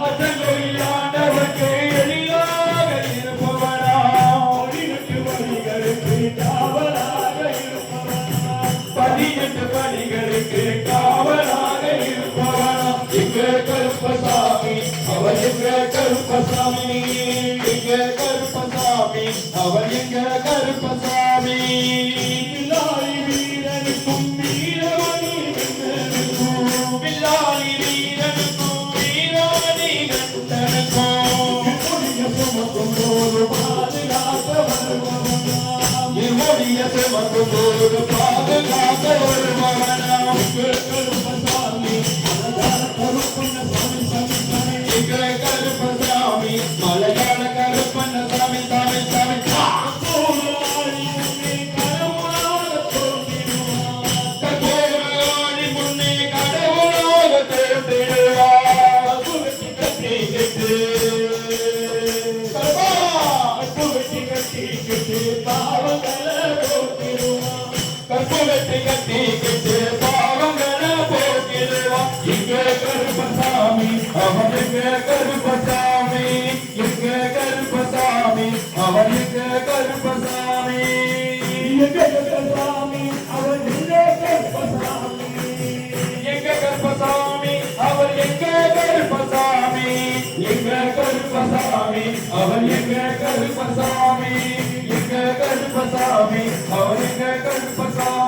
Adangoi Landa Vake Eliya எங்க கருப்பசாமி அவர் எங்க கருப்பசாமி பிள்ளாய் வீரனுக்கும் வீரமணி கண்டனுக்கும் பில்லாளி வீரனுக்கும் வீரமணி கண்டனுக்கும் சுமக்கும் போது பாதுகாக்க வருபவனாம் என்னுடைய சுமக்கும் போது பாதுகாக்க வருபவனாம் கருப்பசாமி அழகான கருப்பண்ண சாமி சாமி எங்க கருப்பசாமி மலையாள கருப்பண்ண சாமி சாமி சாமி போராடி உன்னை கரமுனாக தோன்றிடுவான் கற்பூரவாணி முன்னே கடவுளாக தேர்ந்திடுவார் கப்பு வெட்டி கட்டி கட்டு கருப்பா கப்பு வெட்டி கட்டி கட்டு பாவங்களை போக்கிடுவான் கற்பு வெட்டி கட்டிக்கிட்டு பாவங்களை போக்கிடுவான் எங்க கருப்பசாமி அவன் எங்க கருப்பசாமி எங்க கருப்பசாமி அவன் எங்க கருப்பசாமி கருப்பசாமி அவன் இல்லை கருப்பசாமி எங்க கருப்பசாமி அவர் எங்க கருப்பசாமி எங்க கருப்பசாமி அவர் எங்க கருப்பசாமி எங்க கருப்பசாமி அவர் எங்க கருப்பசாமி